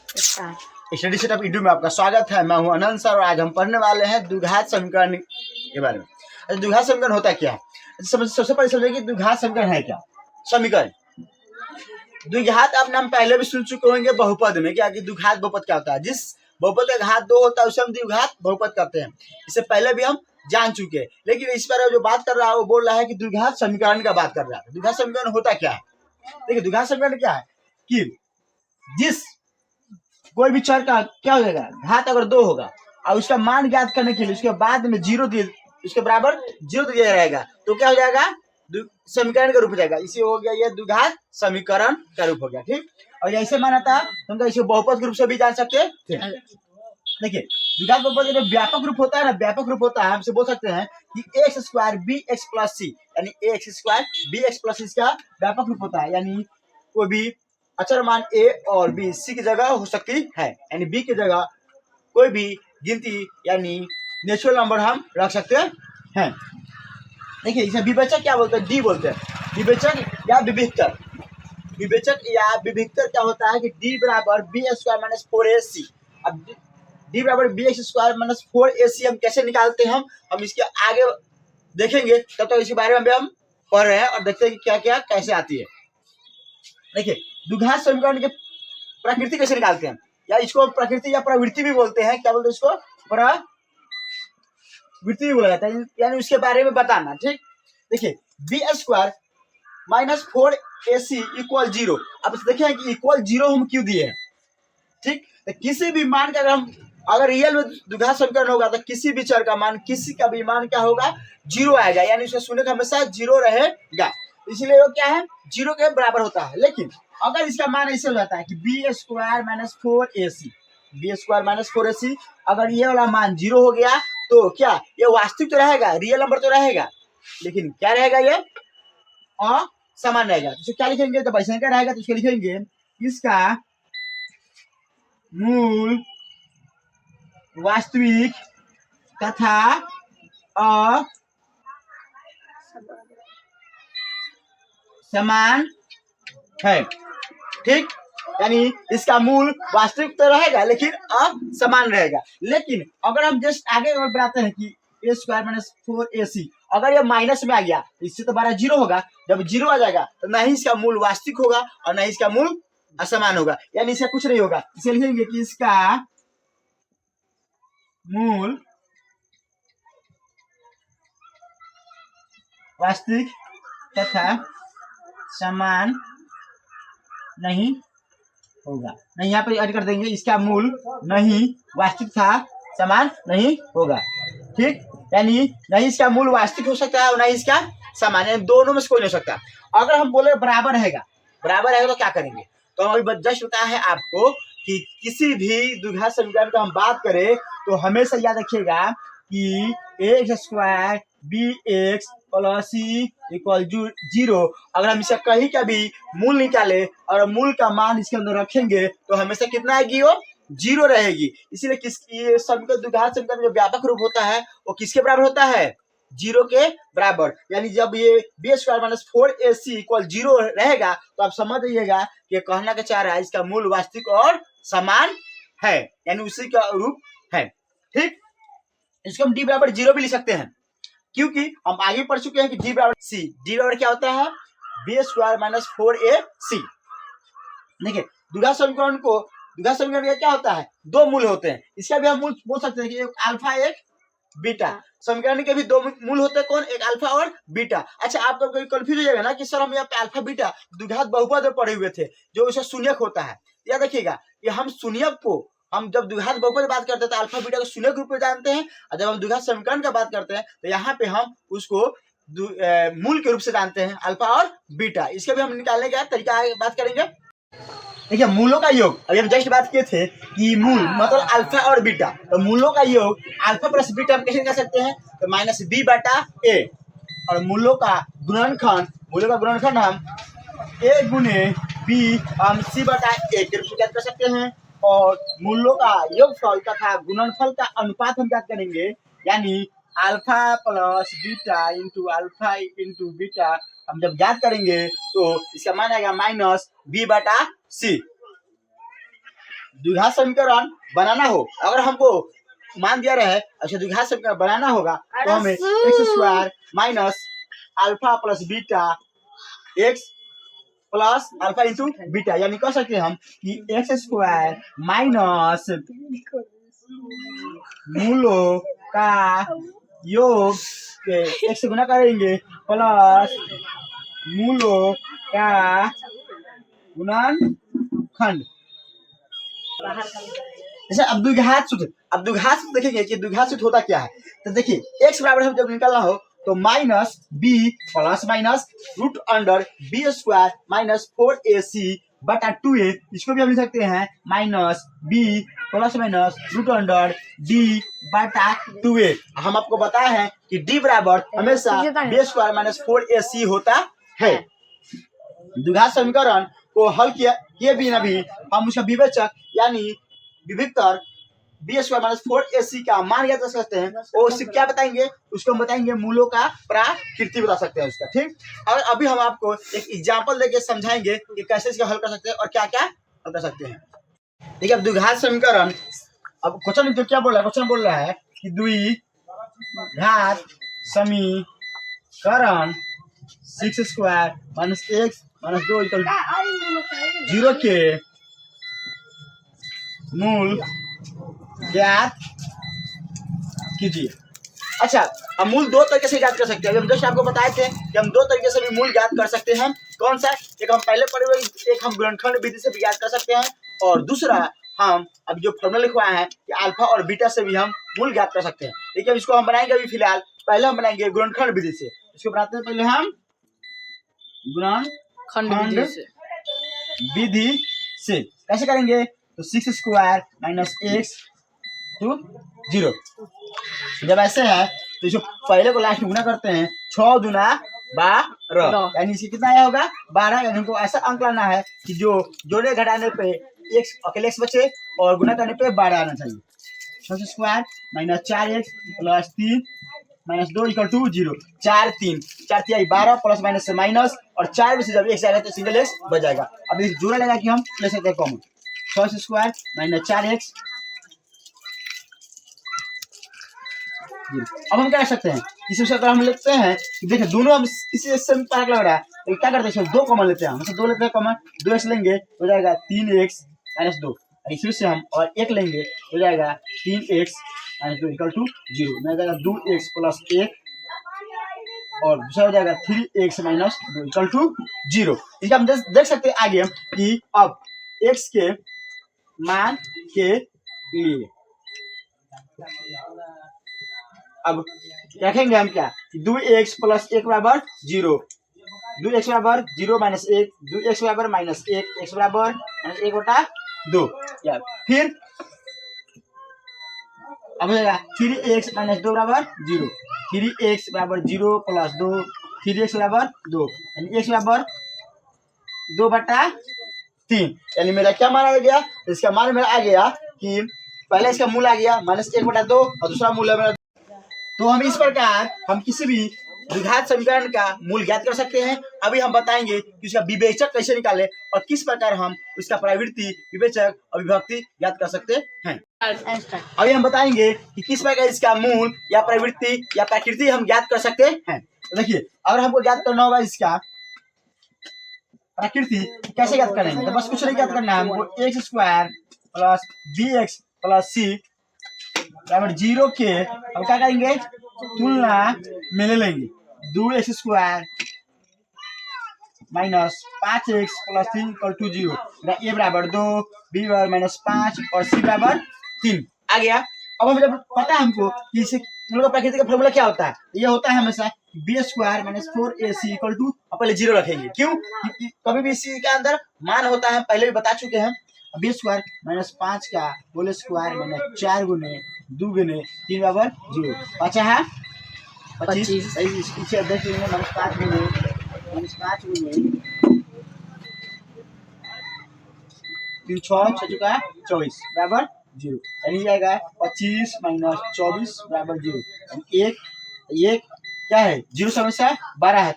Study setup video में आपका स्वागत है। मैं हूं अनंत सर और आज हम पढ़ने वाले हैं द्विघात समीकरण के बारे में। द्विघात समीकरण होता क्या है? सबसे पहले समझिए कि द्विघात समीकरण है क्या। समीकरण द्विघात आप नाम पहले भी सुन चुके होंगे बहुपद में, क्या कि द्विघात बहुपद क्या होता है। जिस बहुपद का घात 2 होता है उसे हम द्विघात बहुपद कहते हैं। इससे पहले भी हम जान चुके हैं, लेकिन इस पर जो बात कर रहा है वो बोल रहा है कि द्विघात समीकरण का बात कर रहा है। द्विघात समीकरण होता क्या है? देखिए, द्विघात समीकरण क्या है कि जिस कोई भी चर का क्या हो जाएगा, घात अगर 2 होगा और उसका मान ज्ञात करने के लिए उसके बाद में जीरो दिए, उसके बराबर जीरो दिया रहेगा तो क्या हो जाएगा, समीकरण का रूप हो जाएगा। इसे हो गया ये द्विघात समीकरण का रूप हो गया। ठीक, और ऐसे माना था हम इसे बहुपद के रूप से भी जान सकते थे। देखिए, द्विघात बहुपद का व्यापक रूप होता है ना, व्यापक रूप होता है, हमसे बोल सकते हैं कि x square b x plus c, यानी x square b x plus c का व्यापक रूप होता है। यानी कोई भी अचर मान ए और बी सी की जगह हो सकती है, यानी बी की जगह कोई भी गिनती यानी नेचुरल नंबर हम रख सकते हैं। देखिए, इसे विवेचक क्या बोलते हैं, डी बोलते हैं। विवेचक या विभिक्तर, विवेचक या विभिक्तर क्या होता है कि डी बराबर बी स्क्वायर माइनस 4ac। अब डी बराबर B x square minus 4ac हम कैसे निकालते हैं, हम इसके आगे देखेंगे। तब तक इसके बारे में हम पढ़ रहे हैं और देखते हैं कि क्या क्या कैसे आती है। देखिए, द्विघात समीकरण की प्रकृति कैसे निकालते हैं, या इसको प्रकृति या प्रवृत्ति भी बोलते हैं। क्या बोलते हैं इसको, प्रवृत्ति भी बोला जाता है, यानी उसके बारे में बताना। ठीक, देखिए B square minus 4ac equal 0। अब देखें कि इक्वल 0 हम क्यों दिए हैं। ठीक, तो किसी भी मान का अगर रियल में द्विघात समीकरण होगा तो किसी भी चर का मान, किसी का भी मान क्या होगा, 0 आएगा, यानी उसका शून्य हमेशा 0 रहेगा। इसलिए वो क्या है, 0 के बराबर होता है। लेकिन अगर इसका मान ऐसे हो जाता है कि b square minus 4ac, b square minus 4ac, अगर ये वाला मान 0 हो गया तो क्या ये वास्तविक तो रहेगा, रियल नंबर तो रहेगा, लेकिन क्या रहेगा, ये समान रहेगा। तो क्या लिखेंगे, जब ऐसा क्या रहेगा तो उसको लिखेंगे इसका मूल वास्तविक तथा समान है। ठीक, यानी इसका मूल वास्तविक तो रहेगा लेकिन असमान रहेगा। लेकिन अगर हम जस्ट आगे बढ़ाते हैं कि ए स्क्वायर माइनस 4ac, अगर ये माइनस में आ गया इससे तो 0 होगा। जब 0 आ जाएगा तो ना ही इसका मूल वास्तविक होगा और ना ही इसका मूल असमान होगा, यानी इसका कुछ नहीं होगा। इसे लिखेंगे कि इसका मूल वास्तविक तथा समान नहीं होगा। नहीं, यहाँ पे ऐड कर देंगे, इसका मूल नहीं वास्तविक था समान नहीं होगा। ठीक, यानी नहीं इसका मूल वास्तविक हो सकता है और नहीं इसका समान, यानी दोनों में से कोई नहीं हो सकता। अगर हम बोले बराबर रहेगा, बराबर रहेगा तो क्या करेंगे, तो हम अभी जस्ट बताया है आपको कि किसी भी द्विघात समीकरण का हम बात करें तो हमेशा याद रखिएगा कि x square b x plus c equal 0। अगर हम इसका कहीं का भी मूल निकाले और मूल का मान इसके अंदर रखेंगे तो हमेशा कितना आएगी, वो 0 रहेगी। इसीलिए ये समीकरण द्विघात समीकरण जो व्यापक रूप होता है वो किसके बराबर होता है, 0 के बराबर। यानी जब ये B square minus 4ac equal 0 रहेगा तो आप समझ जाइएगा कि कहना क्या चाह रहा है, इसका मूल वास्तविक और समान है, यानी उसी का रूप है। ठीक, इसको हम डी बराबर 0 भी लिख सकते हैं, क्योंकि हम आगे पढ़ चुके हैं कि डी बराबर सी। डी बराबर क्या होता है, बी स्क्वायर माइनस 4ac। देखिए, द्विघात समीकरण क्या होता है, 2 मूल होते हैं। इसका भी हम मूल बोल सकते हैं कि एक अल्फा एक बीटा। समीकरण के भी 2 मूल होते हैं, कौन, एक अल्फा और बीटा। अच्छा, आप कोई कंफ्यूज हो जाएगा ना कि सर हम यहाँ पे अल्फा बीटा द्विघात बहुपद में पढ़े हुए थे जो इसे शून्यक होता है। याद रखिएगा कि हम शून्यक को, हम जब द्विघात बहुपद की बात करते हैं तो अल्फा बीटा को शून्यक रूप में जानते हैं, और जब हम द्विघात समीकरण की बात करते हैं तो यहाँ पे हम उसको मूल के रूप से जानते हैं, अल्फा और बीटा। इसके भी हम निकालने का तरीका बात करेंगे। देखिए, मूलों का योग, अभी हम जस्ट बात किए थे कि मूल मतलब अल्फा और बीटा, तो मूलों का योग अल्फा प्लस बीटा हम कैसे कर सकते हैं, तो माइनस बी बटा ए। और मूलों का गुणनखंड हम ए गुने बी हम सी बटा ए के रूप में ज्ञात कर सकते हैं। और मूलों का योगफल तथा गुणनफल का अनुपात हम ज्ञात करेंगे, यानी alpha plus beta into alpha into beta हम जब ज्ञात करेंगे तो इसका मान आएगा माइनस बी बटा सी। द्विघात समीकरण बनाना हो, अगर हमको मान दिया रहे अच्छा द्विघात समीकरण बनाना होगा तो हमें x square minus alpha plus beta x plus alpha into beta, यानी कह सकते हैं हम कि एक्स स्क्वायर माइनस मूलों का योग के एक से गुना करेंगे प्लस मूलों का गुणनखंड। जैसे अब द्विघात सूत्र देखेंगे कि द्विघात सूत्र होता क्या है। तो देखिए एक्स बराबर हम जब निकालना हो तो minus b plus minus root under b square minus 4ac बटा 2a, इसको भी हम लिख सकते हैं minus b plus minus root under d बटा 2a। हम आपको बताए हैं कि डी बराबर हमेशा बी स्क्वायर माइनस 4ac होता है। द्विघात समीकरण को हल किए बिना भी हम उसका विवेचक यानी विभिक्तर बी स्क्वायर माइनस 4ac का मान ज्ञात कर सकते हैं और उससे क्या बताएंगे, उसको हम बताएंगे मूलों का प्राकृति बता सकते हैं उसका, ठीक। और अभी हम आपको एक एग्जांपल देके समझाएंगे कि कैसे इसका हल कर सकते हैं और क्या क्या हल कर सकते हैं। देखिए अब द्विघात समीकरण, अब क्वेश्चन जो क्या बोल रहा है, क्वेश्चन बोल रहा है कि द्विघात समीकरण 6 square minus x minus 2 equal 0 के मूल ज्ञात कीजिए। अच्छा हम मूल दो तरीके से ज्ञात कर सकते हैं, हम जैसे आपको बताए थे कि हम दो तरीके से भी मूल ज्ञात कर सकते हैं। कौन सा, एक हम पहले पढ़े हुए, एक हम गुणनखंड विधि से भी ज्ञात कर सकते हैं और दूसरा हम अब जो फॉर्मूला लिखवाए हैं कि अल्फा और बीटा से भी हम मूल ज्ञात कर सकते हैं। देखिए इसको हम बनाएंगे अभी फिलहाल, पहले हम बनाएंगे गुणनखंड विधि से। इसको बनाते हैं पहले हम गुणनखंड विधि से। कैसे करेंगे, तो 6 स्क्वायर माइनस एक्स टू 0। जब ऐसे है तो इसको पहले को लास्ट में गुना करते हैं, 6 दूना 12, यानी इसे कितना आया होगा 12। यानी हमको ऐसा अंक लाना है कि जो जोड़े घटाने पे एक्स अकेले एक्स बचे और गुना करने पे 12 आना चाहिए। 6 square minus 4x plus 3 minus 2 equal to 0। 4 3 12 plus minus से माइनस और 4 में से जब एक्स आएगा तो सिंगल एक्स बच जाएगा। अब इस जोड़ा लगा कि हम ले सकते हैं कॉमन, 6 स्क्वायर माइनस 4x। अब हम क्या कर सकते हैं, इसी अगर हम लेते हैं कि देखिए दोनों हम किसी से फर्क लग रहा है तो क्या करते हैं, दो कॉमन लेते हैं। हम 2 लेते हैं कॉमन, 2x लेंगे हो जाएगा 3x माइनस 2, इसी से हम और 1 लेंगे हो जाएगा 3x माइनस 2 इक्वल टू 0, मिल जाएगा 2x प्लस 1 और दूसरा हो जाएगा 3x माइनस 2 इक्वल टू 0। इसका हम देख सकते हैं आगे कि अब x के मान के लिए अब रखेंगे हम क्या, 2x प्लस 1 बराबर 0, 2x बराबर 0 माइनस 1, 2x बराबर माइनस 1, x बराबर माइनस 1 बटा 2। फिर अब हो जाएगा 3x माइनस 2 बराबर 0, 3x बराबर 0 प्लस 2, 3x बराबर 2, यानी x बराबर 2 बटा 3। यानी मेरा क्या मान आ गया, इसका मान मेरा आ गया कि पहले इसका मूल आ गया माइनस 1 बटा 2 और दूसरा मूल है मेरा। तो हम इस प्रकार हम किसी भी द्विघात समीकरण का मूल ज्ञात कर सकते हैं। अभी हम बताएंगे कि उसका विवेचक कैसे निकाले और किस प्रकार हम उसका प्रवृत्ति, विवेचक और विभक्ति ज्ञात कर सकते हैं। अभी हम बताएंगे कि किस प्रकार इसका मूल या प्रवृत्ति या प्रकृति हम ज्ञात कर सकते हैं। तो देखिए अगर हमको ज्ञात करना होगा इसका प्रकृति कैसे ज्ञात करेंगे, तो बस कुछ नहीं ज्ञात करना है हमको, x square plus b x plus c बराबर 0 के अब क्या करेंगे, तुलना में ले लेंगे 2x square minus 5x plus 3 equal to 0, a बराबर 2, बी बराबर माइनस 5 और सी बराबर 3 आ गया। अब हमें जब पता है हमको कि इसे हम लोग प्रकृति का फॉर्मूला क्या होता है, ये होता है हमेशा b square minus 4ac equal to पहले 0 रखेंगे। क्यों, कभी भी इसी के अंदर मान होता है, पहले भी बता चुके हैं, बी स्क्वायर माइनस 5 का होल स्क्वायर माइनस 4 गुने 2 गुने 3 बराबर 0, 5 है 25, इसे देख लेंगे माइनस 5 गुने 3 6 चुका है 24 बराबर 0, यानी जाएगा 25 माइनस 24 बराबर 0, एक क्या है 0 समस्या 12 है,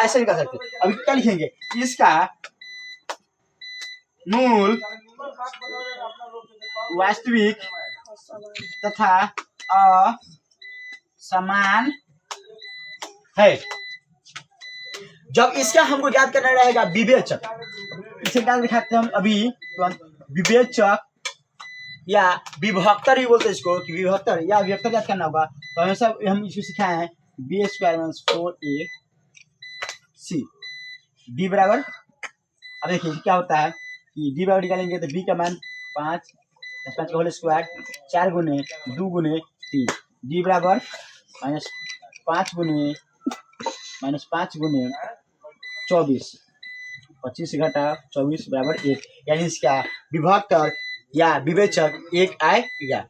ऐसे नहीं कर सकते। अभी क्या लिखेंगे, इसका मूल वास्तविक तथा असमान है। जब इसका हमको याद करना रहेगा विवेचक, इसे क्या दिखाते हैं हम अभी विवेचक या विभक्तर भी बोलते हैं इसको कि विभक्तर या विभक्तर याद करना होगा। तो हमेशा हम इसको सिखाए हैं B square minus 4ac D बराबर। अब देखिए क्या होता है कि डी बराबर निकालेंगे तो बी का मान 5 का होल स्क्वायर 4 गुने 2 गुने 3 डी बराबर -5 गुने -5 गुने 24 25 घटा 24 बराबर 1, यानी इसका विभक्तर या विवेचक 1 आएगा।